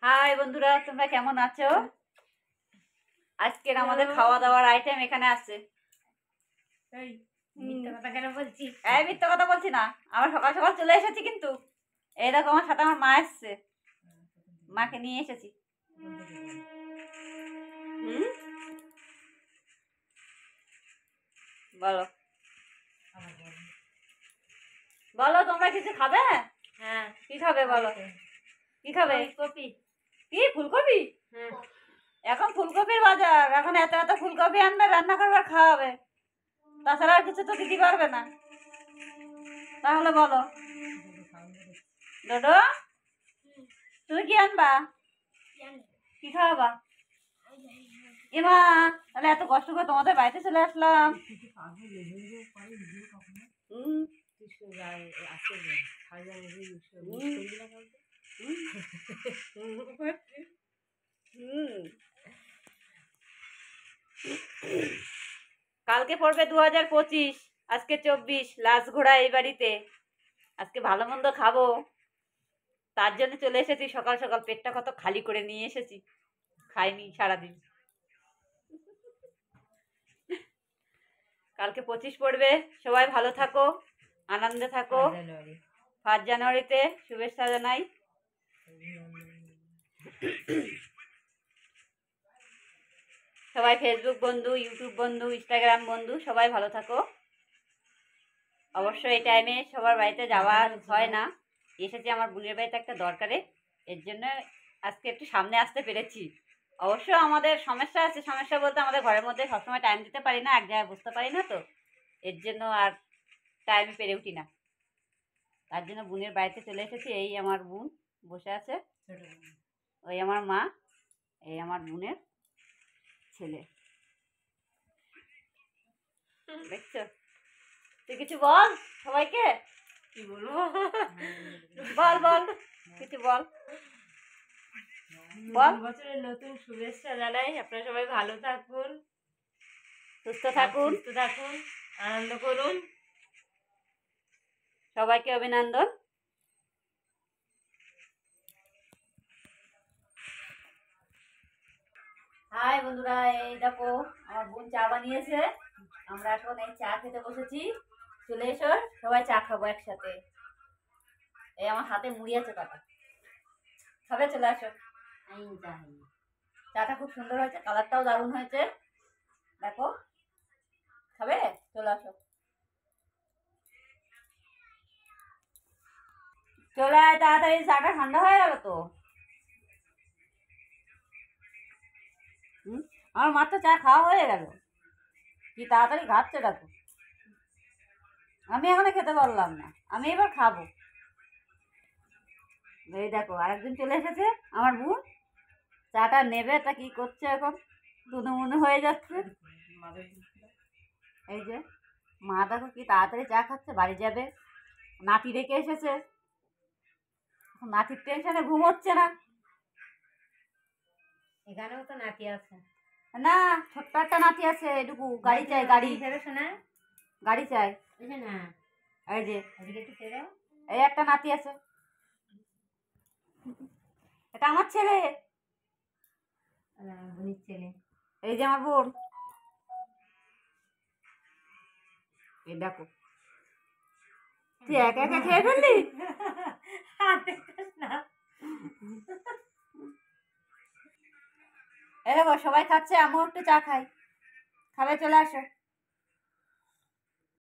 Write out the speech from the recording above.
High বন্ধুরা, তোমরা কেমন আছো? আজকের আমাদের খাওয়া দাওয়ার আইটেম এখানে আছে। মিথ্যা কথা বলছি না, আমরা সকাল সকাল চলে এসেছি। কিন্তু এই দেখো, আমার সাথে আমার মা এসছে, মাকে নিয়ে এসেছি। বলো বলো, তোমরা কিছু খাবে? হ্যাঁ, কি খাবে বলো? কি খাবে? কপি। কি ফুলকপি? এখন ফুলকপির বাজার, এখন এত এত ফুলকপি আনবে, রান্না করবার খাওয়াবে, তাছাড়া আর কিছু তো দিতে পারবে না। তাহলে বলো ডোডো, তুমি কি আনবা? কি খাওয়াবা? এমা, তাহলে এত কষ্ট করে তোমাদের বাড়িতে চলে আসলাম। কালকে পড়বে 2025, আজকে 24, লাস্ট ঘোড়া এই বাড়িতে। আজকে ভালো মন্দ খাবো, তার জন্য চলে এসেছি সকাল সকাল। পেটটা কত খালি করে নিয়ে এসেছি, খাইনি সারাদিন। কালকে 25 পড়বে, সবাই ভালো থাকো, আনন্দে থাকো। 1 জানুয়ারিতে শুভেচ্ছা জানাই। সবাই ফেসবুক বন্ধু, ইউটিউব বন্ধু, ইনস্টাগ্রাম বন্ধু, সবাই ভালো থাকো। অবশ্যই এই টাইমে সবার বাড়িতে যাওয়া হয় না, এসেছি আমার বোনের বাড়িতে একটা দরকারে, এর জন্য আজকে একটু সামনে আসতে পেরেছি। অবশ্য আমাদের সমস্যা আছে, সমস্যা বলতে আমাদের ঘরের মধ্যে সবসময় টাইম দিতে পারি না, এক জায়গায় বুঝতে পারি না, তো এর জন্য আর টাইমে পেরে উঠি না। তার জন্য বোনের বাড়িতে চলে এসেছি। এই আমার বোন বসে আছে, ওই আমার মা, এই আমার বোনের ছেলে। দেখছো? তুই কিছু বল সবাইকে। কি বলবো? বল বল, কিছু বল বল। বছরের নতুন শুভেচ্ছা জানাই। আপনারা সবাই ভালো থাকুন, সুস্থ থাকুন, আনন্দ করুন। সবাইকে অভিনন্দন। হাই বন্ধুরা, এই দেখো আমার বোন চা বানিয়েছে, আমরা এখন এই চা খেতে বসেছি। চলে এসো, সবাই চা খাবো একসাথে। এই আমার হাতে মুড়ি আছে কাটা, খাবে? চলে আসো। চাটা খুব সুন্দর হয়েছে, কালারটাও দারুণ হয়েছে, দেখো। খাবে? চলে আসো, চলে আয় তাড়াতাড়ি, চাটা ঠান্ডা হয়ে গেল তো। আমার মাত্র চা খাওয়া হয়ে গেল, কি তাড়াতাড়ি খাচ্ছে দেখো। আমি এখনো খেতে পারলাম না, আমি এবার খাবো। এই দেখো আরেকজন চলে এসেছে, আমার বোন চাটা নেবে, তা কি করছে এখন, দুনুমুনু হয়ে যাচ্ছে। এই যে মা দেখো কি তাড়াতাড়ি চা খাচ্ছে, বাড়ি যাবে, নাতি রেখে এসেছে, নাতির টেনশনে ঘুম হচ্ছে না। এখানেও তো নাতি আছে না, ছোট্ট একটা নাতি আছে, এটুকু। গাড়ি চাই, গাড়ি শোনা, গাড়ি চাই। না এই যে একটু ফেরো, এই একটা নাতি আছে, এটা আমার ছেলে, বোনের ছেলে। এই যে আমার বোন, এই দেখো। তুই একা একা খেয়ে ফেললি? এই দেখো সবাই খাচ্ছে, আমিও একটু চা খাই, খাবে? চলে আসো।